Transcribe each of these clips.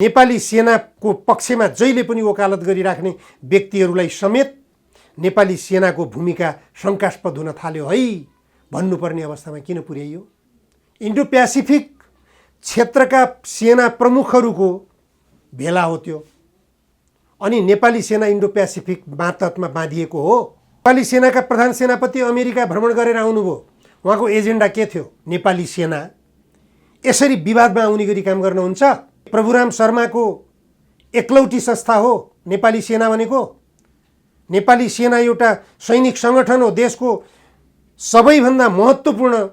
नेपाली सेनाको पक्षमा जहिले पनि वकालत गरिराख्ने व्यक्तिहरूलाई समेत नेपाली सेनाको भूमिका शङ्कास्पद हुन थाल्यो है भन्नुपर्ने अवस्थामा किन पुर्याइयो? इन्डो प्यासिफिक क्षेत्रका सेना प्रमुखहरूको भेला हो त्यो, अनि नेपाली सेना इन्डो प्यासिफिक मातहतमा बाँधिएको हो। नेपाली सेनाका प्रधान सेनापति अमेरिका भ्रमण गरेर आउनुभयो। उहाँको एजेन्डा के थियो? नेपाली सेना यसरी विवादमा आउने गरी काम गर्नुहुन्छ? प्रभुराम शर्माको एकलौटी संस्था हो नेपाली सेना भनेको। नेपाली सेना एउटा सैनिक सङ्गठन हो, देशको सबैभन्दा महत्त्वपूर्ण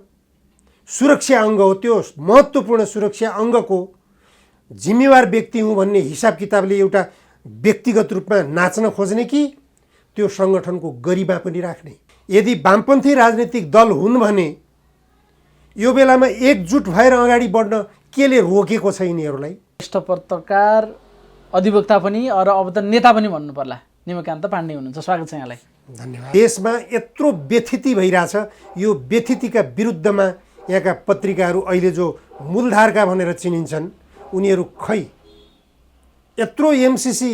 सुरक्षा अङ्ग हो। त्यो महत्त्वपूर्ण सुरक्षा अङ्गको जिम्मेवार व्यक्ति हुँ भन्ने हिसाब किताबले एउटा व्यक्तिगत रूपमा नाच्न खोज्ने कि त्यो सङ्गठनको गरिमा पनि राख्ने? यदि वामपन्थी राजनीतिक दल हुन् भने यो बेलामा एकजुट भएर अगाडि बढ्न केले रोकेको छ यिनीहरूलाई? वरिष्ठ पत्रकार, अधिवक्ता पनि र अब त नेता पनि भन्नु पर्ला, निमकान्त पाण्डे हुनुहुन्छ। स्वागत छ यहाँलाई। धन्यवाद। देशमा यत्रो व्यथिति भइरहेछ, यो व्यथितिका विरुद्धमा यहाँका पत्रिकाहरू अहिले जो मूलधारका भनेर चिनिन्छन् उनीहरू खै यत्रो एमसीसी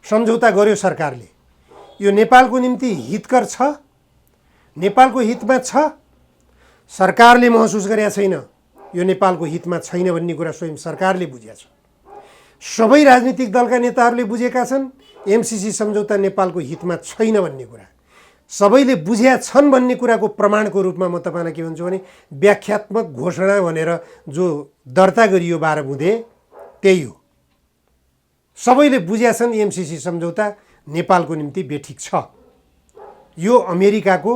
सम्झौता गर्यो सरकारले, यो नेपालको निम्ति हितकर छ? नेपालको हितमा छ? सरकारले महसुस गरेका छैन यो नेपालको हितमा छैन भन्ने कुरा स्वयं सरकारले बुझेको छ। सबै राजनीतिक दलका नेताहरूले बुझेका छन् एमसीसी सम्झौता नेपालको हितमा छैन भन्ने कुरा। सबैले बुझेका छन् भन्ने कुराको प्रमाणको रूपमा म तपाईँलाई के भन्छु भने व्याख्यात्मक घोषणा भनेर जो दर्ता गरियो 12 बुँदे त्यही हो। सबैले बुझेका छन् एमसीसी सम्झौता नेपालको निम्ति बेठिक छ। यो अमेरिकाको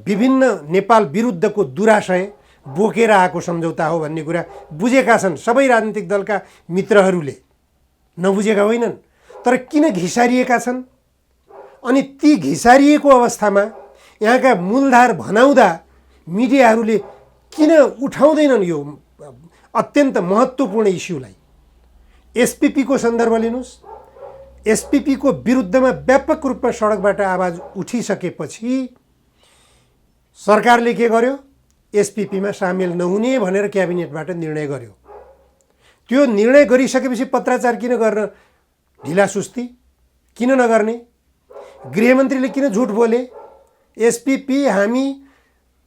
विभिन्न नेपाल विरुद्धको दुराशय बोकेर आएको सम्झौता हो भन्ने कुरा बुझेका छन् सबै राजनीतिक दलका मित्रहरूले। नबुझेका होइनन्, तर किन घिसारिएका छन्? अनि ती घिसारिएको अवस्थामा यहाँका मूलधार भनाउँदा मिडियाहरूले किन उठाउँदैनन् यो अत्यन्त महत्त्वपूर्ण इस्युलाई? एसपीपीको सन्दर्भ लिनुहोस्। एसपीपीको विरुद्धमा व्यापक रूपमा सडकबाट आवाज उठिसकेपछि सरकारले के गर्यो? एसपीपीमा सामेल नहुने भनेर क्याबिनेटबाट निर्णय गर्यो। त्यो निर्णय गरिसकेपछि पत्राचार किन गर्न ढिला सुस्ती किन नगर्ने? गृहमन्त्रीले किन झुट बोले? एसपीपी हामी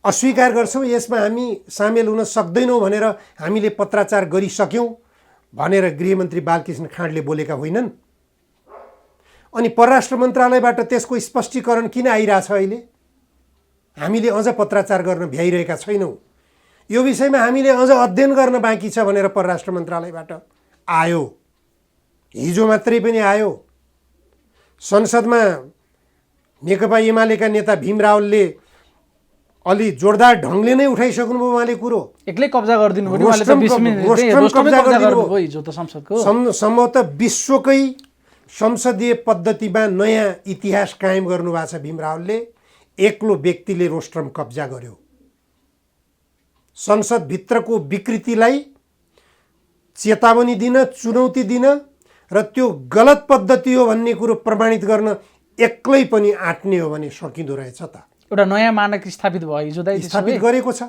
अस्वीकार गर्छौँ, यसमा हामी सामेल हुन सक्दैनौँ भनेर हामीले पत्राचार गरिसक्यौँ भनेर गृहमन्त्री बालकृष्ण खाँडले बोलेका होइनन्? अनि परराष्ट्र मन्त्रालयबाट त्यसको स्पष्टीकरण किन आइरहेछ? अहिले हामीले अझ पत्राचार गर्न भ्याइरहेका छैनौँ। यो विषयमा हामीले अझ अध्ययन गर्न बाँकी छ भनेर परराष्ट्र मन्त्रालयबाट आयो। हिजो मात्रै पनि आयो। संसदमा नेकपा एमालेका नेता भीम रावलले अलि जोरदार ढङ्गले नै उठाइसक्नुभयो उहाँले कुरो। एक्लै कब्जा गरिदिनु भयो। सम्भवतः विश्वकै संसदीय पद्धतिमा नयाँ इतिहास कायम गर्नुभएको छ भीम रावलले। एक्लो व्यक्तिले रोस्ट्रम कब्जा गर्यो। संसदभित्रको विकृतिलाई चेतावनी दिन, चुनौती दिन र त्यो गलत पद्धति हो भन्ने कुरो प्रमाणित गर्न एक्लै पनि आँट्ने हो भने सकिँदो रहेछ त। एउटा नयाँ मानक स्थापित भयो हिजो दाइ, स्थापित गरेको छ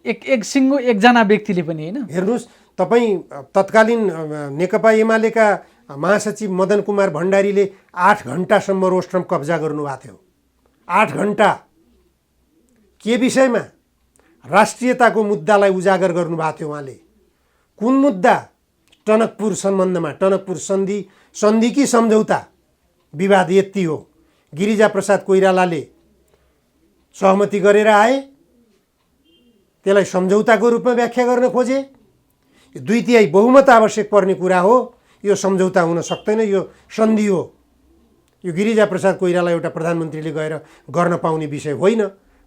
एक सिङ्गो एकजना व्यक्तिले पनि, होइन? हेर्नुहोस्, तपाईँ तत्कालीन नेकपा एमालेका महासचिव मदन कुमार भण्डारीले 8 घण्टासम्म रोस्ट्रम कब्जा गर्नुभएको थियो। 8 घण्टा। के विषयमा? राष्ट्रियताको मुद्दालाई उजागर गर्नुभएको थियो उहाँले। कुन मुद्दा? टनकपुर सम्बन्धमा। टनकपुर सन्धि कि सम्झौता? विवाद यति हो। गिरिजाप्रसाद कोइरालाले सहमति गरेर आए, त्यसलाई सम्झौताको रूपमा व्याख्या गर्न खोजे। 2/3 बहुमत आवश्यक पर्ने कुरा हो, यो सम्झौता हुन सक्दैन, यो सन्धि हो। यो गिरिजाप्रसाद कोइराला एउटा प्रधानमन्त्रीले गएर गर्न पाउने विषय होइन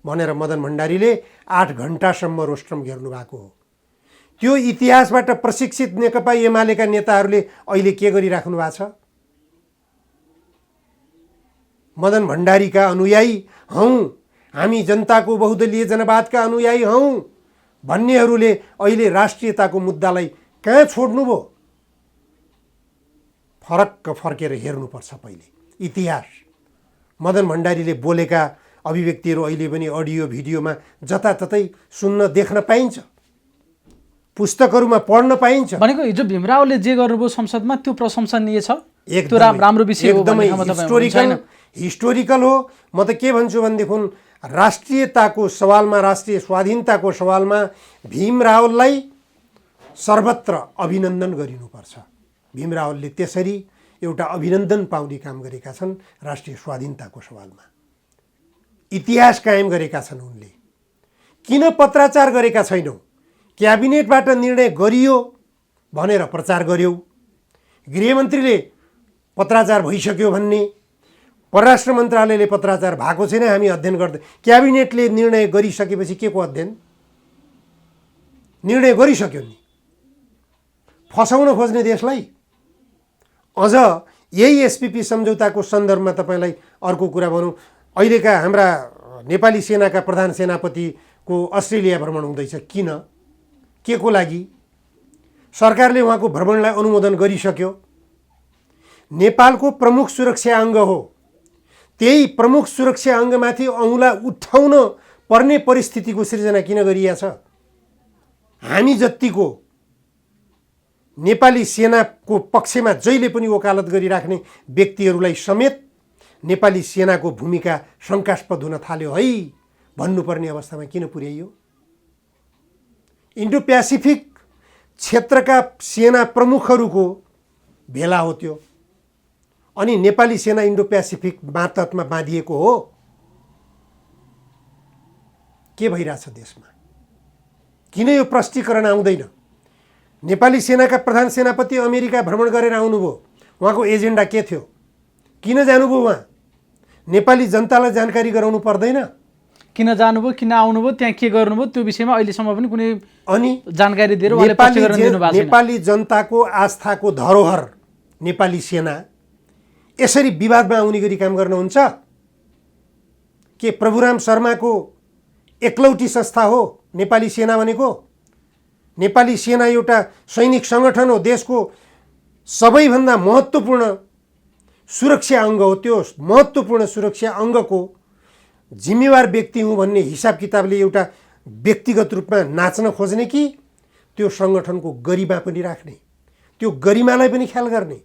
भनेर मदन भण्डारीले 8 घण्टासम्म रोस्ट्रम घेर्नु भएको हो। त्यो इतिहासबाट प्रशिक्षित नेकपा एमालेका नेताहरूले अहिले के गरिराख्नु भएको छ? मदन भण्डारीका अनुयायी हौँ, हामी जनताको बहुदलीय जनवादका अनुयायी हौँ भन्नेहरूले अहिले राष्ट्रियताको मुद्दालाई कहाँ छोड्नुभयो? फरक्क फर्केर हेर्नुपर्छ पहिले इतिहास। मदन भण्डारीले बोलेका अभिव्यक्तिहरू अहिले पनि अडियो भिडियोमा जताततै सुन्न देख्न पाइन्छ। पुस्तकहरूमा पढ्न पाइन्छ। भनेको हिजो भीमरावले जे गर्नुभयो संसदमा त्यो प्रशंसनीय छ, त्यो एकदमै राम्रो विषय हो एकदमै भन्ने ठाउँमा तपाईँ हुनुहुन्छ हैन? हिस्टोरिकल हो। म त के भन्छु भनेदेखि राष्ट्रियताको सवालमा, राष्ट्रिय स्वाधीनताको सवालमा भीमरावलाई सर्वत्र अभिनन्दन गरिनुपर्छ। भीमरावले त्यसरी एउटा अभिनन्दन पाउने काम गरेका छन् राष्ट्रिय स्वाधीनताको सवालमा। इतिहास कायम गरेका छन् उनले। किन पत्राचार गरेका छैनौ? क्याबिनेटबाट निर्णय गरियो भनेर प्रचार गर्यौ। गृहमन्त्रीले पत्राचार भइसक्यो भन्ने, परराष्ट्र मन्त्रालयले पत्राचार भएको छैन हामी अध्ययन गर्दै, क्याबिनेटले निर्णय गरिसकेपछि के को अध्ययन? निर्णय गरिसक्यो नि, फसाउन खोज्ने देशलाई। अझ यही एसपीपी सम्झौताको सन्दर्भमा तपाईँलाई अर्को कुरा भनौँ, अहिलेका हाम्रा नेपाली सेनाका प्रधान सेनापतिको अस्ट्रेलिया भ्रमण हुँदैछ। किन? के को लागि? सरकारले उहाँको भ्रमणलाई अनुमोदन गरिसक्यो। नेपालको प्रमुख सुरक्षा अङ्ग हो। त्यही प्रमुख सुरक्षा अङ्गमाथि औँला उठाउन पर्ने परिस्थितिको सृजना किन गरिया छ? हामी जत्तिको नेपाली सेनाको पक्षमा जहिले पनि वकालत गरिराख्ने व्यक्तिहरूलाई समेत नेपाली सेनाको भूमिका शङ्कास्पद हुन थाल्यो है भन्नुपर्ने अवस्थामा किन पुर्याइयो? इन्डो प्यासिफिक क्षेत्रका सेना प्रमुखहरूको भेला हो त्यो, अनि नेपाली सेना इन्डो प्यासिफिक मातहतमा बाँधिएको हो। के भइरहेछ देशमा? किन यो प्रष्टीकरण आउँदैन? नेपाली सेनाका प्रधान सेनापति अमेरिका भ्रमण गरेर आउनुभयो। उहाँको एजेन्डा के थियो? किन जानुभयो उहाँ? नेपाली जनतालाई जानकारी गराउनु पर्दैन? किन जानुभयो, किन आउनुभयो, त्यहाँ के गर्नुभयो, त्यो विषयमा अहिलेसम्म पनि कुनै अनि जानकारी दिएर उहाँले स्पष्टीकरण दिनुभएको छैन। नेपाली जनताको आस्थाको धरोहर नेपाली सेना यसरी विवादमा आउने गरी काम गर्नुहुन्छ? के प्रभुराम शर्माको एकलौटी संस्था हो नेपाली सेना भनेको? नेपाली सेना एउटा सैनिक सङ्गठन हो, देशको सबैभन्दा महत्त्वपूर्ण सुरक्षा अङ्ग हो। त्यो महत्त्वपूर्ण सुरक्षा अङ्गको जिम्मेवार व्यक्ति हुँ भन्ने हिसाब किताबले एउटा व्यक्तिगत रूपमा नाच्न खोज्ने कि त्यो सङ्गठनको गरिमा पनि राख्ने, त्यो गरिमालाई पनि ख्याल गर्ने?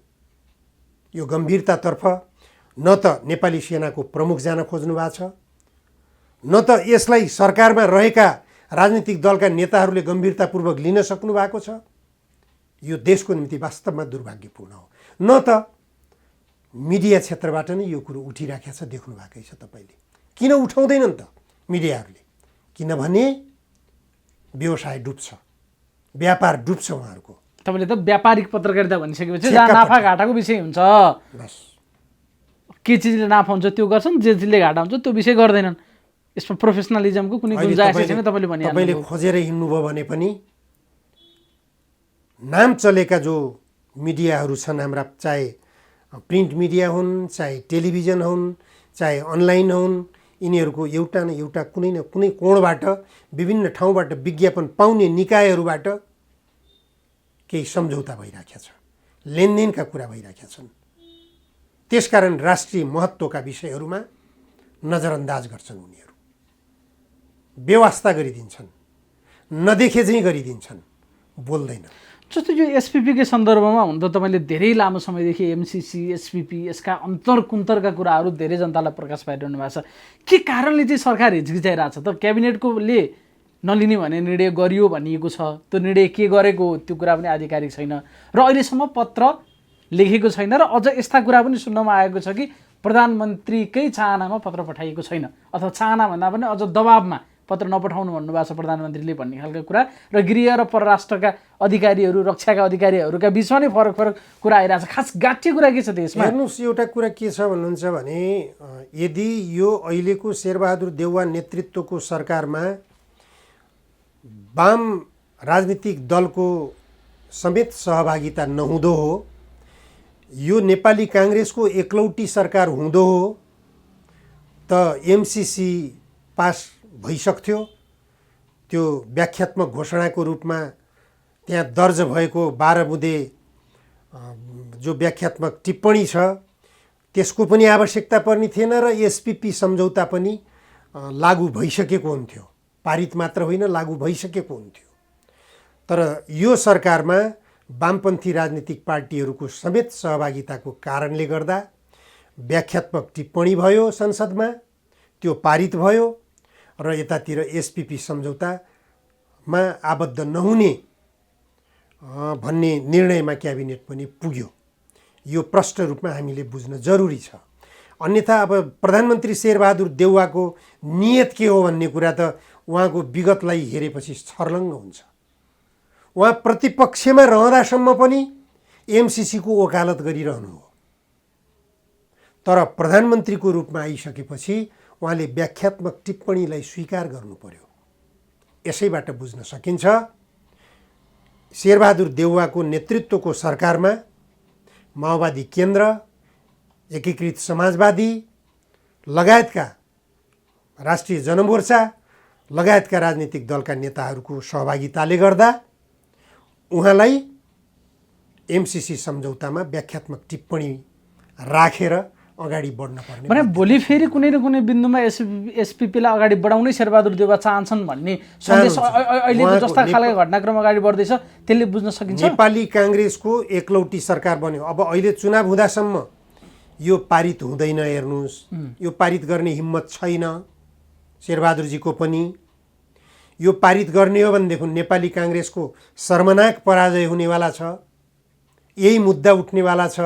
यो गम्भीरतातर्फ न त नेपाली सेनाको प्रमुख जान खोज्नु भएको छ, न त यसलाई सरकारमा रहेका राजनीतिक दलका नेताहरूले गम्भीरतापूर्वक लिन सक्नु भएको छ। यो देशको निम्ति वास्तवमा दुर्भाग्यपूर्ण हो। न त मिडिया क्षेत्रबाट नै यो कुरो उठिराखेको छ, देख्नु भएकै छ तपाईँले। किन उठाउँदैनन् त मिडियाहरूले? किनभने व्यवसाय डुब्छ, व्यापार डुब्छ उहाँहरूको। तपाईँले त व्यापारिक पत्रकारिता भनिसकेपछि जहाँ नाफा घाटाको विषय हुन्छ, बस के चिजले नाफा हुन्छ त्यो गर्छन्, जे चिजले घाटा हुन्छ त्यो विषय गर्दैनन्। यसमा प्रोफेसनलिजमको कुनै गुन्जाइस छैन। तपाईँले खोजेर हिँड्नुभयो भने पनि नाम चलेका जो मिडियाहरू छन् हाम्रा, चाहे प्रिन्ट मिडिया हुन्, चाहे टेलिभिजन हुन्, चाहे अनलाइन हुन्, यिनीहरूको एउटा न एउटा कुनै न कुनै कोणबाट विभिन्न ठाउँबाट विज्ञापन पाउने निकायहरूबाट केही सम्झौता भइराखेका छ, लेनदेनका कुरा भइराखेका छन्। त्यसकारण राष्ट्रिय महत्त्वका विषयहरूमा नजरअन्दाज गर्छन् उनीहरू, बेवास्ता गरिदिन्छन्, नदेखे चाहिँ गरिदिन्छन्, बोल्दैन। जस्तो यो एसपीपीकै सन्दर्भमा हुन त तपाईँले धेरै लामो समयदेखि एमसीसी, एसपीपी, यसका अन्तरकुन्तरका कुराहरू धेरै जनतालाई प्रकाश पारिरहनु भएको छ। के कारणले चाहिँ सरकार हिचकिचाइरहेको छ त? क्याबिनेटकोले नलिने भन्ने निर्णय गरियो भनिएको छ, त्यो निर्णय के गरेको त्यो कुरा पनि आधिकारिक छैन र अहिलेसम्म पत्र लेखेको छैन र अझ यस्ता कुरा पनि सुन्नमा आएको छ कि प्रधानमन्त्रीकै चाहनामा पत्र पठाइएको छैन, अथवा चाहना भन्दा पनि अझ दबाबमा पत्र नपठाउनु भन्नुभएको छ प्रधानमन्त्रीले भन्ने खालको कुरा र गृह र परराष्ट्रका अधिकारीहरू, रक्षाका अधिकारीहरूका बिचमा नै फरक फरक कुरा आइरहेको छ। खास गाँठे कुरा के छ त्यसमा? हेर्नुहोस्, एउटा कुरा के छ भन्नुहुन्छ भने यदि यो अहिलेको शेरबहादुर देउवा नेतृत्वको सरकारमा वाम राजनीतिक दलको समेत सहभागिता नहुँदो हो, यो नेपाली काङ्ग्रेसको एकलौटी सरकार हुँदो हो त एमसीसी पास भइसक्थ्यो। त्यो व्याख्यात्मक घोषणाको रूपमा त्यहाँ दर्ज भएको 12 बुँदे जो व्याख्यात्मक टिप्पणी छ त्यसको पनि आवश्यकता पर्ने थिएन र एसपीपी सम्झौता पनि लागू भइसकेको हुन्थ्यो। पारित मात्र होइन, लागू भइसकेको हुन्थ्यो। तर यो सरकारमा वामपन्थी राजनीतिक पार्टीहरूको समेत सहभागिताको कारणले गर्दा व्याख्यात्मक टिप्पणी भयो संसदमा, त्यो पारित भयो र यतातिर एसपीपी सम्झौतामा आबद्ध नहुने भन्ने निर्णयमा क्याबिनेट पनि पुग्यो। यो प्रष्ट रूपमा हामीले बुझ्न जरुरी छ। अन्यथा अब प्रधानमन्त्री शेरबहादुर देउवाको नियत के हो भन्ने कुरा त उहाँको विगतलाई हेरेपछि छर्लङ्ग हुन्छ। उहाँ प्रतिपक्षमा रहँदासम्म पनि एमसीसीको वकालत गरिरहनु हो, तर प्रधानमन्त्रीको रूपमा आइसकेपछि उहाँले व्याख्यात्मक टिप्पणीलाई स्वीकार गर्नु पर्यो। यसैबाट बुझ्न सकिन्छ शेरबहादुर देउवाको नेतृत्वको सरकारमा माओवादी केन्द्र, एकीकृत समाजवादी लगायतका राष्ट्रिय जनमोर्चा लगायतका राजनीतिक दलका नेताहरूको सहभागिताले गर्दा उहाँलाई एमसीसी सम्झौतामा व्याख्यात्मक टिप्पणी राखेर अगाडि बढ्न पर्ने। भने भोलि फेरि कुनै न कुनै बिन्दुमा एसपीपीलाई अगाडि बढाउनै शेरबहादुर देउवा चाहन्छन् भन्ने सन्देश अहिलेको जस्ता खालको घटनाक्रम अगाडि बढ्दैछ त्यसले बुझ्न सकिन्छ। नेपाली काङ्ग्रेसको एकलौटी सरकार बन्यो। अब अहिले चुनाव हुँदासम्म यो पारित हुँदैन, हेर्नुहोस्, यो पारित गर्ने हिम्मत छैन शेरबहादुरजीको पनि। यो पारित गर्ने हो भनेदेखि नेपाली काङ्ग्रेसको सर्वनाक पराजय हुनेवाला छ, यही मुद्दा उठ्नेवाला छ।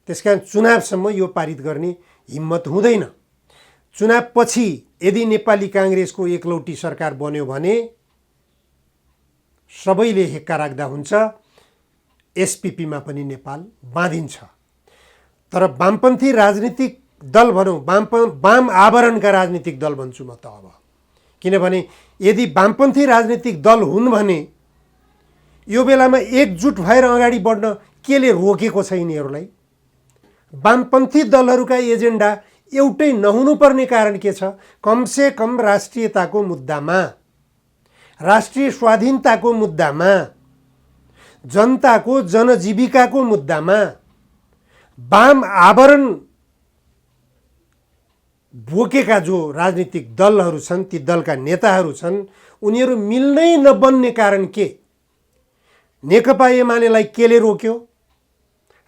त्यसकारण चुनावसम्म यो पारित गर्ने हिम्मत हुँदैन। चुनावपछि यदि नेपाली काङ्ग्रेसको एकलौटी सरकार बन्यो भने सबैले हेक्का राख्दा हुन्छ, एसपीपीमा पनि नेपाल बाँधिन्छ। तर वामपन्थी राजनीतिक दल भनौँ, वाम आवरणका राजनीतिक दल भन्छु म त अब, किनभने यदि वामपन्थी राजनीतिक दल हुन् भने यो बेलामा एकजुट भएर अगाडि बढ्न केले रोकेको छ यिनीहरूलाई? वामपन्थी दलहरूका एजेन्डा एउटै नहुनुपर्ने कारण के छ? कमसे कम राष्ट्रियताको मुद्दामा, राष्ट्रिय स्वाधीनताको मुद्दामा, जनताको जनजीविकाको मुद्दामा वाम आवरण बोकेका जो राजनीतिक दलहरू छन्, ती दलका नेताहरू छन्, उनीहरू मिल्नै नबन्ने कारण के? नेकपा एमालेलाई केले रोक्यो?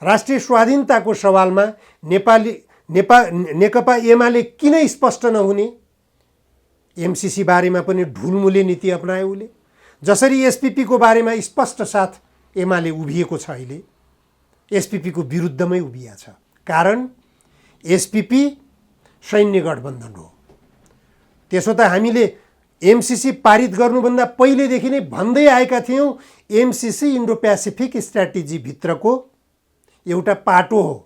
राष्ट्रिय स्वाधीनताको सवालमा नेकपा एमाले किन स्पष्ट नहुने? एमसीसी बारेमा पनि ढुलमुले नीति अपनायो उसले। जसरी एसपीपीको बारेमा स्पष्ट साथ एमाले उभिएको छ, अहिले एसपीपीको विरुद्धमै उभिया छ। कारण एसपीपी सैन्य गठबन्धन हो। त्यसो त हामीले एमसीसी पारित गर्नुभन्दा पहिलेदेखि नै भन्दै आएका थियौँ, एमसीसी इन्डो पेसिफिक स्ट्राटेजी भित्रको एउटा पाटो हो,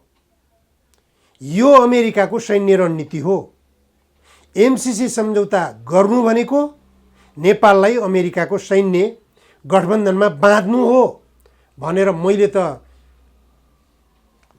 यो अमेरिकाको सैन्य रणनीति हो। एमसीसी सम्झौता गर्नु भनेको नेपाललाई अमेरिकाको सैन्य गठबन्धनमा बाँध्नु हो भनेर मैले त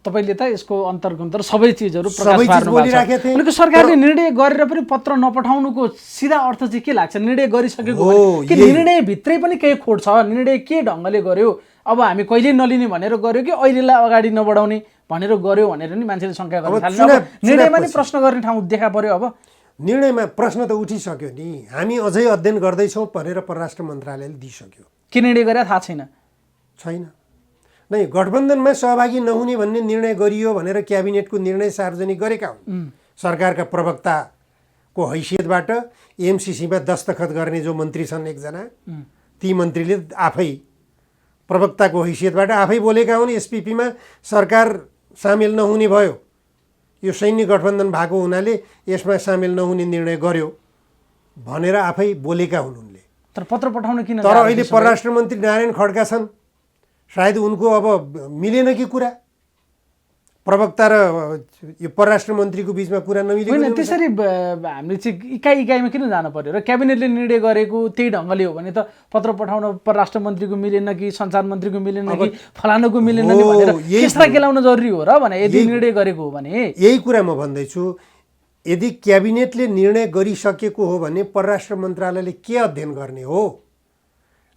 तपाईले त यसको अन्तर्गन्तर सबै चिजहरू प्रकाश पार्नु भएको छ। उनीको सरकारले निर्णय गरेर पनि पत्र नपठाउनुको सिधा अर्थ चाहिँ के लाग्छ? निर्णय गरिसकेको हो कि निर्णय भित्रै पनि केही खोट छ? निर्णय के ढङ्गले गर्यो? अब हामी कहिले नलिने भनेर गर्यो कि अहिलेलाई अगाडि नबढाउने भनेर गर्यो भनेर नि मान्छेले शङ्का गर्न थाल्यो। निर्णयमा नि प्रश्न गर्ने ठाउँ देखा पर्यो। अब निर्णयमा प्रश्न त उठिसक्यो नि, हामी अझै अध्ययन गर्दैछौँ भनेर परराष्ट्र मन्त्रालयले दिइसक्यो। के निर्णय गरे थाहा छैन नै। गठबन्धनमा सहभागी नहुने भन्ने निर्णय गरियो भनेर क्याबिनेटको निर्णय सार्वजनिक गरेका हुन्। सरकारका प्रवक्ताको हैसियतबाट एमसीसीमा दस्तखत गर्ने जो मन्त्री छन् एकजना, ती मन्त्रीले आफै प्रवक्ताको हैसियतबाट आफै बोलेका हुन्, एसपीपीमा सरकार सामेल नहुने भयो, यो सैन्य गठबन्धन भएको हुनाले यसमा सामेल नहुने निर्णय गर्यो भनेर आफै बोलेका हुन् उनले। तर पत्र पठाउन किन? तर अहिले परराष्ट्र मन्त्री नारायण खड्का छन्, सायद उनको अब मिलेन कि कुरा, प्रवक्ता र यो परराष्ट्र मन्त्रीको बिचमा कुरा नमिलेको। होइन, त्यसरी हामीले चाहिँ इकाइमा किन जानु पर्यो? र क्याबिनेटले निर्णय गरेको त्यही ढङ्गले हो भने त पत्र पठाउन परराष्ट्र मन्त्रीको मिलेन कि सञ्चार मन्त्रीको मिलेन कि फलानुको मिलेन नि भनेर केसरा केलाउन जरुरी हो र भने यदि निर्णय गरेको हो भने? यही कुरा म भन्दैछु, यदि क्याबिनेटले निर्णय गरिसकेको हो भने परराष्ट्र मन्त्रालयले के अध्ययन गर्ने हो?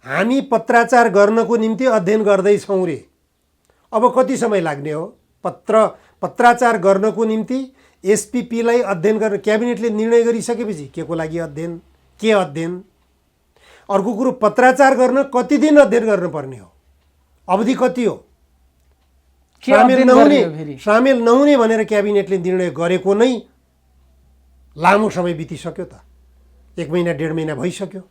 हामी पत्राचार गर्नको निम्ति अध्ययन गर्दैछौँ रे, अब कति समय लाग्ने हो? पत्राचार गर्नको निम्ति एसपीपीलाई अध्ययन गर्न क्याबिनेटले निर्णय गरिसकेपछि के को लागि अध्ययन, के अध्ययन? अर्को कुरो पत्राचार गर्न कति दिन अध्ययन गर्नुपर्ने हो, अवधि कति हो, के अध्ययन गर्ने हो फेरि? सामेल नहुने भनेर क्याबिनेटले निर्णय गरेको नै लामो समय बितिसक्यो त, 1 महिना 1.5 महिना भइसक्यो।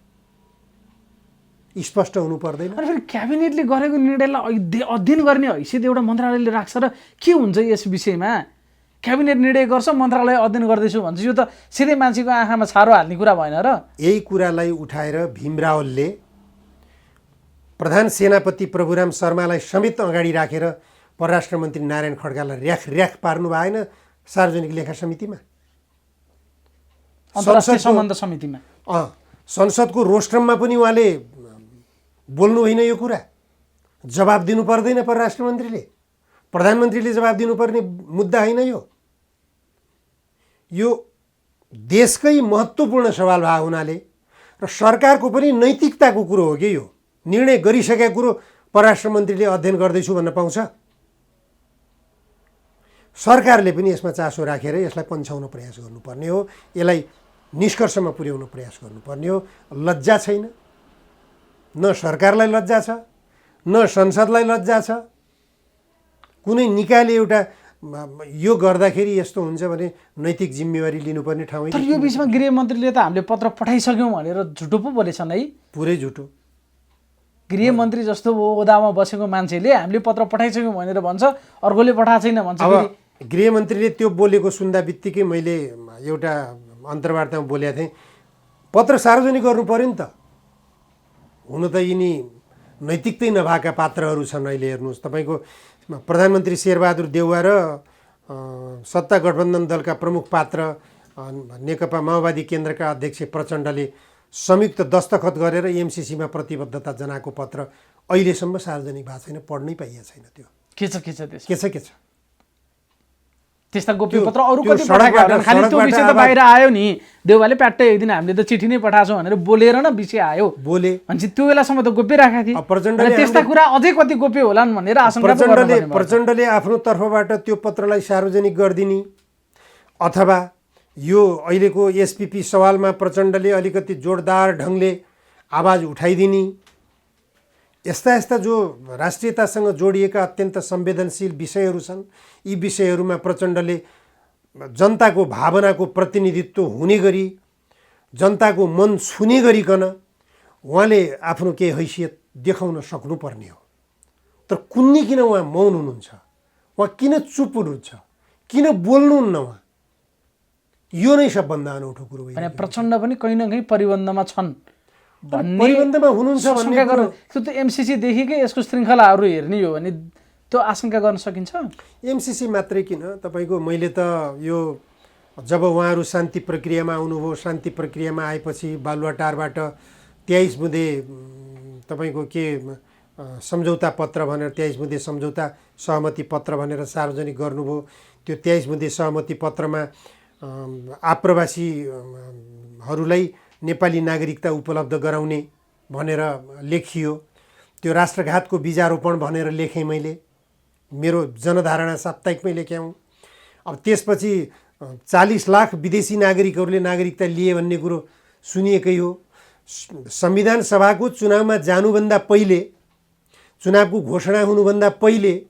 स्पष्ट हुनु पर्दैन? अनि फेरि क्याबिनेटले गरेको निर्णयलाई अध्ययन गर्ने हैसियत एउटा मन्त्रालयले राख्छ र के हुन्छ यस विषयमा? क्याबिनेट निर्णय गर्छ, मन्त्रालय अध्ययन गर्दैछु भन्छ, यो त सिधै मान्छेको आँखामा छारो हाल्ने कुरा भएन र? यही कुरालाई उठाएर भीम रावलले प्रधान सेनापति प्रभुराम शर्मालाई समेत अगाडि राखेर परराष्ट्र मन्त्री नारायण खड्कालाई र्याख पार्नु भएन सार्वजनिक लेखा समितिमा, अन्तर्राष्ट्रिय सम्बन्ध समितिमा। संसदको रोस्ट्रममा पनि उहाँले बोल्नु होइन यो कुरा। जवाब दिनु पर्दैन परराष्ट्र मन्त्रीले, प्रधानमन्त्रीले जवाब दिनुपर्ने मुद्दा होइन यो देशकै महत्त्वपूर्ण सवाल भएको हुनाले र सरकारको पनि नैतिकताको कुरो हो कि यो निर्णय गरिसकेको कुरो परराष्ट्र मन्त्रीले अध्ययन गर्दैछु भन्न पाउँछ? सरकारले पनि यसमा चासो राखेर यसलाई पन्छाउन प्रयास गर्नुपर्ने हो, यसलाई निष्कर्षमा पुर्याउन प्रयास गर्नुपर्ने हो। लज्जा छैन, न सरकारलाई लज्जा छ, न संसदलाई लज्जा छ। कुनै निकायले एउटा यो गर्दाखेरि यस्तो हुन्छ भने नैतिक जिम्मेवारी लिनुपर्ने ठाउँ तर यो बिचमा गृहमन्त्रीले त हामीले पत्र पठाइसक्यौँ भनेर झुटो पो बोलेछन् है? पुरै झुटो। गृहमन्त्री जस्तो ओदामा बसेको मान्छेले हामीले पत्र पठाइसक्यौँ भनेर भन्छ, अर्कोले पठाएको छैन भन्छ। अब गृहमन्त्रीले त्यो बोलेको सुन्दा बित्तिकै मैले एउटा अन्तर्वार्तामा बोलेको थिएँ, पत्र सार्वजनिक गर्नु पर्यो नि त। हुन त यिनी नैतिकतै नभएका पात्रहरू छन्। अहिले हेर्नुहोस्, तपाईँको प्रधानमन्त्री शेरबहादुर देउवा र सत्ता गठबन्धन दलका प्रमुख पात्र नेकपा माओवादी केन्द्रका अध्यक्ष प्रचण्डले संयुक्त दस्तखत गरेर एमसिसीमा प्रतिबद्धता जनाएको पत्र अहिलेसम्म सार्वजनिक भएको छैन, पढ्नै पाइएको छैन। त्यो के छ के छ त्यस्ता गोप्य पत्र अरू कति पठाएको होला? खालि त्यो विषय त बाहिर आयो नि, देउवाले प्याट्टै एक दिन हामीले त चिठी नै पठाएको छौँ भनेर बोलेर न विषय आयो बोले। भनेपछि त्यो बेलासम्म त गोप्य राखेको थिए। प्रचण्डले त्यस्ता कुरा अझै कति गोप्य होलान् भनेर आशंका प्रचण्डले आफ्नो तर्फबाट त्यो पत्रलाई सार्वजनिक गरिदिने, अथवा यो अहिलेको एसपिपी सवालमा प्रचण्डले अलिकति जोरदार ढङ्गले आवाज उठाइदिने, यस्ता जो राष्ट्रियतासँग जोडिएका अत्यन्त संवेदनशील विषयहरू छन्, यी विषयहरूमा प्रचण्डले जनताको भावनाको प्रतिनिधित्व हुने गरी, जनताको मन छुने गरिकन उहाँले आफ्नो केही हैसियत देखाउन सक्नुपर्ने हो। तर कुन्नी किन उहाँ मौन हुनुहुन्छ, उहाँ किन चुप हुनुहुन्छ, किन बोल्नुहुन्न उहाँ? यो नै सबभन्दा अनौठो कुरो हो। प्रचण्ड पनि कहीँ न कहीँ परिबन्धमा छन् भन्ने, परिबन्धमा हुनुहुन्छ भन्ने कुरो त्यो त एमसिसीदेखिकै यसको श्रृङ्खलाहरू हेर्ने हो भने त्यो आशंका गर्न सकिन्छ। एमसिसी मात्रै किन, तपाईँको मैले त यो जब उहाँहरू शान्ति प्रक्रियामा आउनुभयो, शान्ति प्रक्रियामा आएपछि बालुवाटारबाट 23 बुँदे तपाईँको के सम्झौता पत्र भनेर 23 बुँदे सम्झौता सहमति पत्र भनेर सार्वजनिक गर्नुभयो। त्यो 23 बुँदे सहमति पत्रमा आप्रवासीहरूलाई नेपाली नागरिकता उपलब्ध गराउने भनेर लेखियो। त्यो राष्ट्रघातको बीजारोपण भनेर लेखेँ मैले, मेरो जनधारणा साप्ताहिकमै लेख्यौँ। अब त्यसपछि 40 लाख विदेशी नागरिकहरूले नागरिकता लिए भन्ने कुरो सुनिएकै हो। संविधान सभाको चुनावमा जानुभन्दा पहिले, चुनावको घोषणा हुनुभन्दा पहिले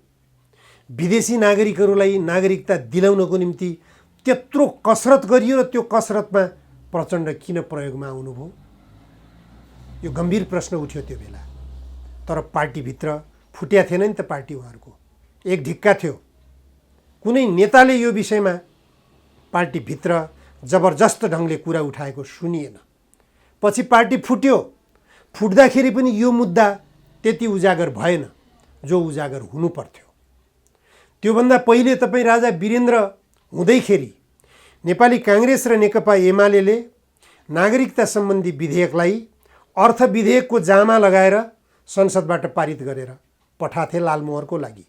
विदेशी नागरिकहरूलाई नागरिकता दिलाउनको निम्ति त्यत्रो कसरत गरियो र त्यो कसरतमा प्रचण्ड किन प्रयोगमा आउनुभयो? यो गम्भीर प्रश्न उठ्यो त्यो बेला। तर पार्टीभित्र फुट्या थिएन नि त पार्टी उहाँहरूको, एक ढिक्का थियो। कुनै नेताले यो विषयमा पार्टीभित्र जबरजस्त ढङ्गले कुरा उठाएको सुनिएन। पछि पार्टी फुट्यो, फुट्दाखेरि पनि यो मुद्दा त्यति उजागर भएन जो उजागर हुनुपर्थ्यो। त्योभन्दा पहिले तपाईँ राजा वीरेन्द्र हुँदैखेरि नेपाली काङ्ग्रेस र नेकपा एमाले नागरिकता सम्बन्धी विधेयकलाई अर्थ विधेयकको जामा लगाएर संसदबाट पारित गरेर पठाथे लालमोहरको लागि।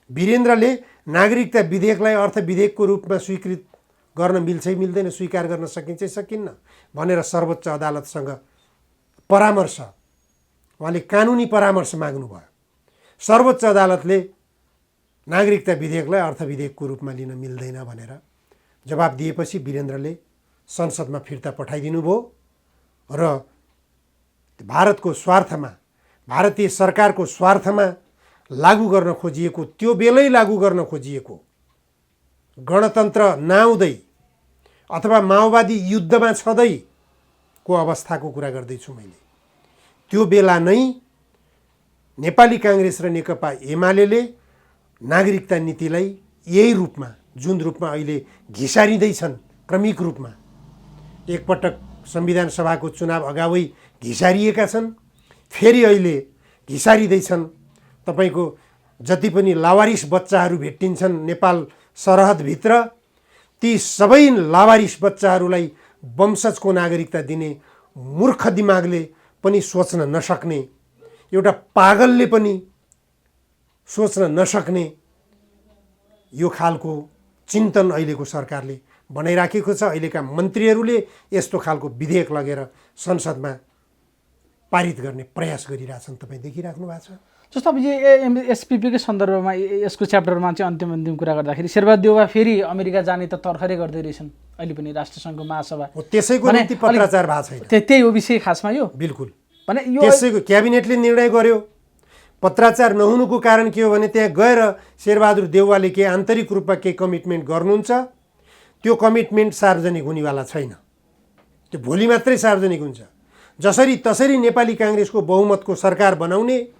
वीरेन्द्रले नागरिकता विधेयकलाई अर्थ विधेयकको रूपमा स्वीकृत गर्न मिल्छ मिल्दैन, स्वीकार गर्न सकिन्छ सकिन्न भनेर सर्वोच्च अदालतसँग परामर्श, उहाँले कानुनी परामर्श माग्नुभयो। सर्वोच्च अदालतले नागरिकता विधेयकलाई अर्थ विधेयकको रूपमा लिन मिल्दैन भनेर जवाब दिएपछि वीरेन्द्रले संसदमा फिर्ता पठाइदिनु भयो र भारतको स्वार्थमा, भारतीय सरकारको स्वार्थमा लागू गर्न खोजिएको, त्यो बेलै लागू गर्न खोजिएको गणतन्त्र नआउँदै अथवा माओवादी युद्धमा छँदैको अवस्थाको कुरा गर्दैछु मैले। त्यो बेला नै नेपाली काङ्ग्रेस र नेकपा एमाले नागरिकता नीतिलाई यही रूपमा, जुन रूपमा अहिले घिसारिँदैछन् क्रमिक रूपमा, एकपटक संविधान सभाको चुनाव अगावै घिसारिएका छन्, फेरि अहिले घिसारिँदैछन्। तपाईको जति पनि लावारिस बच्चाहरू भेटिन्छन् नेपाल सरहदभित्र, ती सबै लावारिस बच्चाहरूलाई वंशजको नागरिकता दिने मूर्ख दिमागले पनि सोच्न नसक्ने, एउटा पागलले पनि सोच्न नसक्ने यो खालको चिन्तन अहिलेको सरकारले बनाइराखेको छ। अहिलेका मन्त्रीहरूले यस्तो खालको विधेयक लगेर संसदमा पारित गर्ने प्रयास गरिरहेछन्, तपाईँ देखिराख्नु भएको छ। जस्तो अब यो एसपिपीकै सन्दर्भमा यसको च्याप्टरमा चाहिँ अन्तिम कुरा गर्दाखेरि शेरबहादुर देउवा फेरि अमेरिका जाने त तर्खरै गर्दै रहेछन् अहिले पनि राष्ट्रसङ्घको महासभा। त्यसैको निम्ति पत्राचार भएको छैन। त्यही हो विषय खासमा यो। बिल्कुल भने यो त्यसैको क्याबिनेटले निर्णय गर्यो। पत्राचार नहुनुको कारण के हो भने त्यहाँ गएर शेरबहादुर देउवाले के आन्तरिक रूपमा केही कमिटमेन्ट गर्नुहुन्छ, त्यो कमिटमेन्ट सार्वजनिक हुनेवाला छैन। त्यो भोलि मात्रै सार्वजनिक हुन्छ। जसरी तसरी नेपाली काङ्ग्रेसको बहुमतको सरकार बनाउने,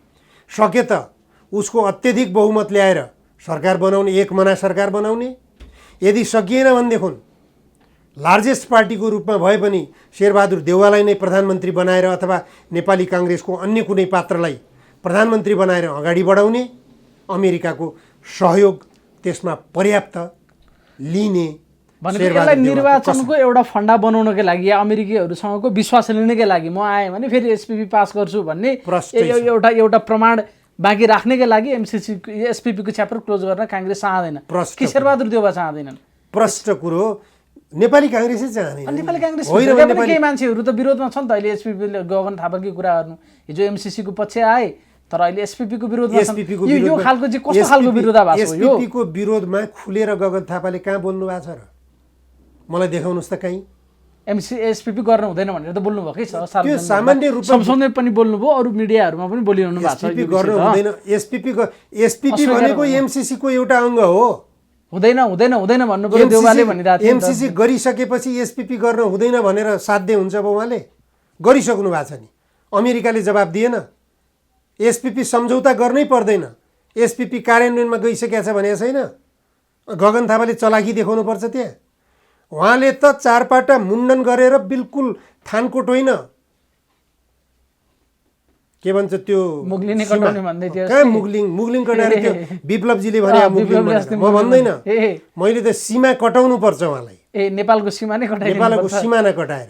सके त उसको अत्यधिक बहुमत ल्याएर सरकार बनाउने, एकमना सरकार बनाउने। यदि सकिएन भनेदेखि लार्जेस्ट पार्टीको रूपमा भए पनि शेरबहादुर देउवालाई नै प्रधानमन्त्री बनाएर अथवा नेपाली काङ्ग्रेसको अन्य कुनै पात्रलाई प्रधानमन्त्री बनाएर अगाडि बढाउने, अमेरिकाको सहयोग त्यसमा पर्याप्त लिने। यसलाई निर्वाचनको एउटा फन्डा बनाउनकै लागि या अमेरिकीहरूसँगको विश्वास लिनकै लागि म आएँ भने फेरि एसपिपी पास गर्छु भन्ने एउटा प्रमाण बाँकी राख्नकै लागि एसपिपीको च्याप्टर क्लोज गर्न काङ्ग्रेस चाहँदैन कि शेरबहादुर देउवा चाहँदैनन्? प्रष्ट कुरो नेपाली काङ्ग्रेसै चाहँदैन। नेपाली काङ्ग्रेस केही मान्छेहरू त विरोधमा छन् त अहिले एसपिपीले गगन थापाकै कुरा गर्नु, हिजो एमसिसीको पछि आए तर अहिले एसपिपीको विरोधमा छन्। यो खालको चाहिँ कस्तो खालको विरोधाभास हो यो? एसपिपीको विरोधमा खुलेर गगन थापाले कहाँ बोल्नु भएको छ र? मलाई देखाउनुहोस् त कहीँ। एसपिपी गर्न हुँदैन भनेर त बोल्नु भएकै छ। त्यो सामान्य रूपमा संसदमा पनि बोल्नुभयो, अरू मिडियाहरूमा पनि बोलिरहनु भएको छ। एसपिपी गर्न हुँदैन। एसपिपी भनेको एमसिसीको एउटा अङ्ग हो। हुँदैन भन्नु पर्यो देउवाले भनिरहेको थियो। एमसिसी गरिसकेपछि एसपिपी गर्न हुँदैन भनेर साध्य हुन्छ अब? उहाँले गरिसक्नु भएको छ नि। अमेरिकाले जवाब दिएन। एसपिपी सम्झौता गर्नै पर्दैन, एसपिपी कार्यान्वयनमा गइसकेको छ भने छैन। गगन थापाले चलाकी देखाउनु पर्छ त्यहाँ। उहाँले त चारपाटा मुण्डन गरेर बिल्कुल थानकोट होइन, के भन्छ त्यो मुग्लिने कटाउने भन्दै थियो। कहाँ मुग्लिङ कटाएर त्यो विप्लवजीले भने म भन्दैन, मैले त सीमा कटाउनु पर्छ उहाँलाई। नेपालको सीमा नै कटाएर, नेपालको सिमाना कटाएर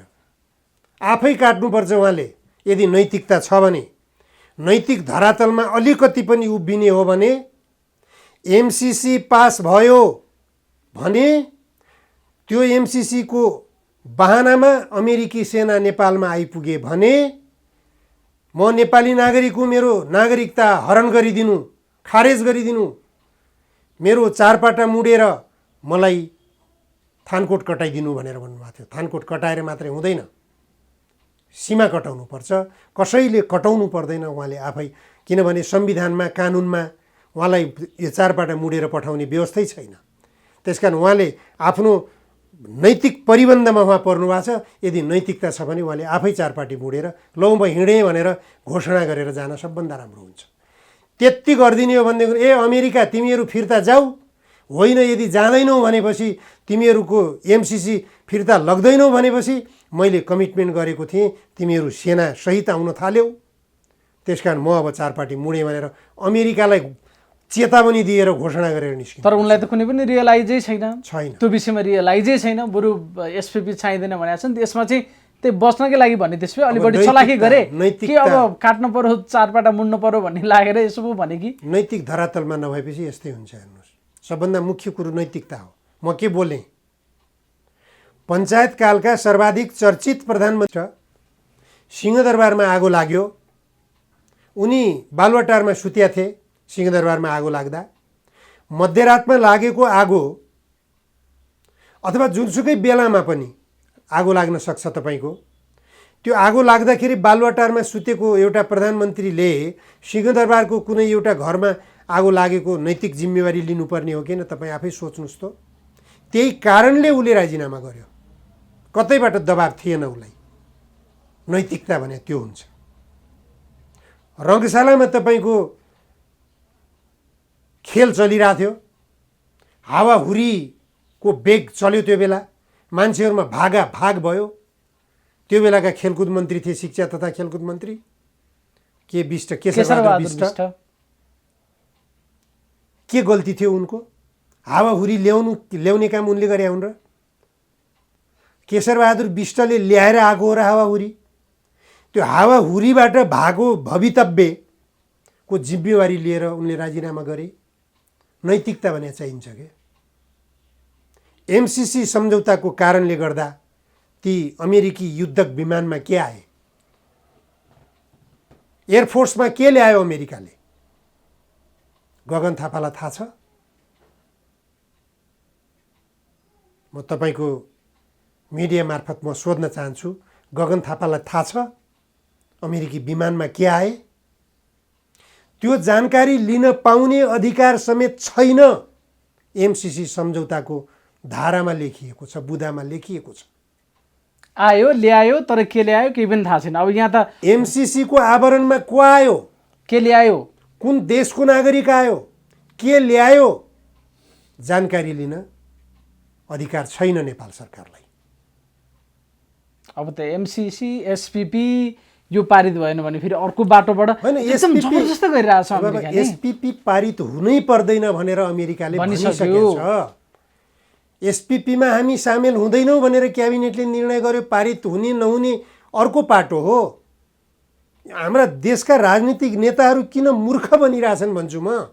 आफै काट्नुपर्छ उहाँले। यदि नैतिकता छ भने, नैतिक धरातलमा अलिकति पनि उभिने हो भने, एमसिसी पास भयो भने त्यो एमसिसीको बहानामा अमेरिकी सेना नेपालमा आइपुगे भने म नेपाली नागरिक हुँ, मेरो नागरिकता हरण गरिदिनु, खारेज गरिदिनु, मेरो चारपाटा मुडेर मलाई थानकोट कटाइदिनु भनेर भन्नुभएको थियो। थानकोट कटाएर मात्रै हुँदैन, सीमा कटाउनु पर्छ। कसैले कटाउनु पर्दैन उहाँले आफै, किनभने संविधानमा कानुनमा उहाँलाई यो चारपाटा मुडेर पठाउने व्यवस्थै छैन। त्यसकारण उहाँले आफ्नो नैतिक परिबन्धमा उहाँ पर्नु भएको छ। यदि नैतिकता छ भने उहाँले आफै चारपाटी मुडेर लौ म हिँडेँ भनेर घोषणा गरेर जान सबभन्दा राम्रो हुन्छ। त्यति गरिदिने हो भनेदेखि ए अमेरिका तिमीहरू फिर्ता जाऊ, होइन यदि जाँदैनौ भनेपछि तिमीहरूको एमसिसी फिर्ता लग्दैनौ भनेपछि मैले कमिटमेन्ट गरेको थिएँ तिमीहरू सेना सहित आउन थाल्यौ, त्यसकारण म अब चारपाटी मुडेँ भनेर अमेरिकालाई चेतावनी दिएर घोषणा गरेर निस्किन्छ। तर उनलाई त कुनै पनि रियलाइजै छैन, त्यो विषयमा रियलाइजै छैन। बरु एसपिपी चाहिँदैन भनेको छ नि, त्यसमा चाहिँ त्यो बस्नकै लागि भन्ने त्यसपछि अलि बढी चलाकी गरे कि अब काट्नु पर्यो, चारपाटा मुड्नु पर्यो भन्ने लागेर यसो पो भने कि नैतिक धरातलमा नभएपछि यस्तै हुन्छ। हेर्नुहोस्, सबभन्दा मुख्य कुरो नैतिकता हो। म के बोलेँ, पञ्चायत कालका सर्वाधिक चर्चित प्रधानमन्त्री सिंहदरबारमा आगो लाग्यो, उनी बालुवाटारमा सुत्या थिए। सिंहदरबारमा आगो लाग्दा मध्यरातमा लागेको आगो अथवा जुनसुकै बेलामा पनि आगो लाग्न सक्छ। तपाईँको त्यो आगो लाग्दाखेरि बालुवाटारमा सुतेको एउटा प्रधानमन्त्रीले सिंहदरबारको कुनै एउटा घरमा आगो लागेको नैतिक जिम्मेवारी लिनुपर्ने हो किन? तपाईँ आफै सोच्नुहोस् त। त्यही कारणले उसले राजीनामा गर्यो, कतैबाट दबाब थिएन उसलाई। नैतिकता भने त्यो हुन्छ। रङ्गशालामा तपाईँको खेल चलिरहेको थियो, हावाहुरीको बेग चल्यो, त्यो बेला मान्छेहरूमा भाग भयो। त्यो बेलाका खेलकुद मन्त्री थिए, शिक्षा तथा खेलकुद मन्त्री के विष्ट, केशरबहादुर विष्ट। के गल्ती थियो उनको? हावाहुरी ल्याउने काम उनले गरे हुन् र? केशरबहादुर विष्टले ल्याएर आएको हो र हावाहुरी? त्यो हावाहुरीबाट भागो भवितव्यको जिम्मेवारी लिएर उनले राजीनामा गरे। नैतिकता भने चाहिन्छ के? एमसिसी सम्झौताको कारणले गर्दा ती अमेरिकी युद्धक विमानमा के आए? एयरफोर्समा के ल्यायो अमेरिकाले? गगन थापालाई थाहा छ? म तपाईँको मिडिया मार्फत म सोध्न चाहन्छु, गगन थापालाई थाहा छ अमेरिकी विमानमा के आए? त्यो जानकारी लिन पाउने अधिकार समेत छैन। एमसिसी सम्झौताको धारामा लेखिएको छ, बुदामा लेखिएको छ। आयो ल्यायो, तर के ल्यायो केही पनि थाहा छैन। अब यहाँ त एमसिसीको आवरणमा को आयो, के ल्यायो, कुन देशको नागरिक आयो, के ल्यायो, जानकारी लिन अधिकार छैन नेपाल सरकारलाई। अब त एमसिसी एसपिपी यो पारित भएन भने फेरि अर्को बाटोबाट एकदम जबरजस्त गरिरहेछ अमेरिकाले। एसपिपी पारित हुनै पर्दैन भनेर अमेरिकाले भनिसकेको छ। एसपिपीमा हामी सामेल हुँदैनौँ भनेर क्याबिनेटले निर्णय गर्यो। पारित हुने नहुने अर्को पाटो हो। हाम्रा देशका राजनीतिक नेताहरू किन मूर्ख बनिरहेछन् भन्छु म।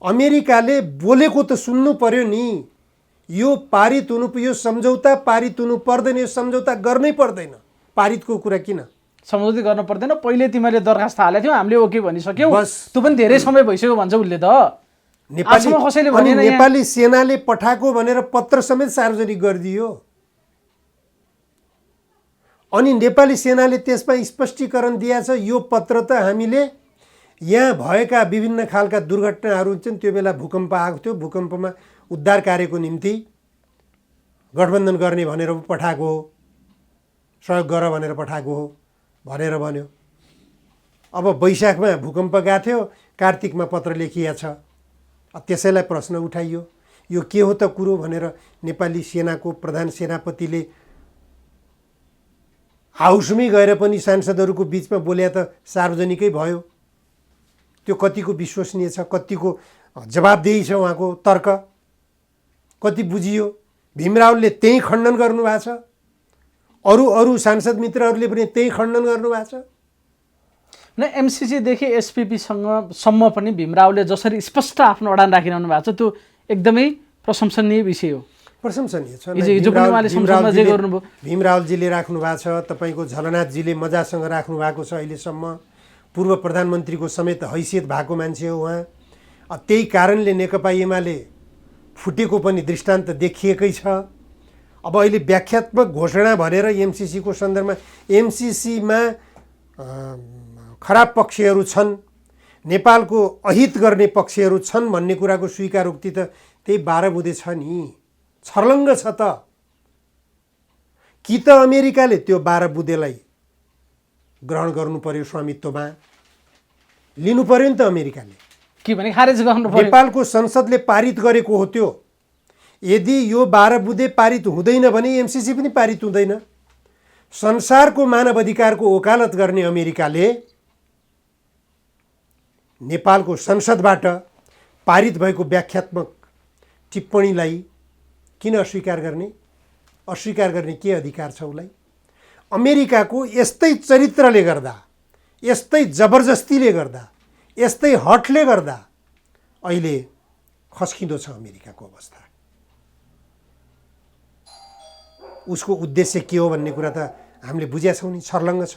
अमेरिकाले बोलेको त सुन्नु पर्यो नि। यो पारित हुनु, यो सम्झौता पारित हुनु पर्दैन, यो सम्झौता गर्नै पर्दैन। पारितको कुरा किन? सम्झौता गर्न पर्दैन। पहिले तिमीले दरखास्त हालेको थियौ, हामीले ओके भनिसक्यौ, बस। त्यो पनि धेरै समय भइसक्यो भन्छ उसले त। नेपाली सेनाले पठाएको भनेर पत्र समेत सार्वजनिक गरिदियो। अनि नेपाली सेनाले त्यसमा स्पष्टीकरण दिएछ, यो पत्र त हामीले यहाँ भएका विभिन्न खालका दुर्घटनाहरू हुन्छन्, त्यो बेला भूकम्प आएको थियो, भूकम्पमा उद्धार कार्यको निम्ति गठबन्धन गर्ने भनेर पठाएको हो, सहयोग गर भनेर पठाएको हो भनेर भन्यो। अब वैशाखमा भूकम्प गएको थियो, कार्तिकमा पत्र लेखिया छ। त्यसैलाई प्रश्न उठाइयो, यो के हो त कुरो भनेर नेपाली सेनाको प्रधान सेनापतिले हाउसमै गएर पनि सांसदहरूको बिचमा बोले त सार्वजनिकै भयो। त्यो कतिको विश्वसनीय छ, कतिको जवाबदेही छ, उहाँको तर्क कति बुझियो? भीम रावलले त्यही खण्डन गर्नुभएको छ, अरू सांसद मित्रहरूले पनि त्यही खण्डन गर्नुभएको छ। न एमसिसीदेखि एसपिपीसँगसम्म पनि भीम रावले जसरी स्पष्ट आफ्नो अडान राखिरहनु भएको छ त्यो एकदमै प्रशंसनीय विषय हो। प्रशंसनीय छ। भीम रावलजीले राख्नु भएको छ, तपाईँको झलनाथजीले मजासँग राख्नु भएको छ। अहिलेसम्म पूर्व प्रधानमन्त्रीको समेत हैसियत भएको मान्छे हो उहाँ। त्यही कारणले नेकपा एमाले फुटेको पनि दृष्टान्त देखिएकै छ। अब अहिले व्याख्यात्मक घोषणा भनेर एमसिसीको सन्दर्भमा, एमसिसीमा खराब पक्षहरू छन्, नेपालको अहित गर्ने पक्षहरू छन् भन्ने कुराको स्वीकारोक्ति त त्यही 12 बुँदे छ नि। छर्लङ्ग छ त। कि त अमेरिकाले त्यो 12 बुँदेलाई ग्रहण गर्नु पर्यो, स्वामित्वमा लिनु पर्यो नि त अमेरिकाले, के भने खारेज गर्नु पर्यो। नेपालको संसदले पारित गरेको हो त्यो। यदि यो 12 बुँदे पारित हुँदैन भने एमसिसी पनि पारित हुँदैन। संसारको मानव अधिकारको वकालत गर्ने अमेरिकाले नेपालको संसदबाट पारित भएको व्याख्यात्मक टिप्पणीलाई किन अस्वीकार गर्ने? अस्वीकार गर्ने के अधिकार छ उसलाई? अमेरिकाको यस्तै चरित्रले गर्दा, यस्तै जबरजस्तीले गर्दा, यस्तै हठले गर्दा अहिले खस्किँदो छ अमेरिकाको अवस्था। उसको उद्देश्य के हो भन्ने कुरा त हामीले बुझेका छौँ नि, छर्लङ्ग छ।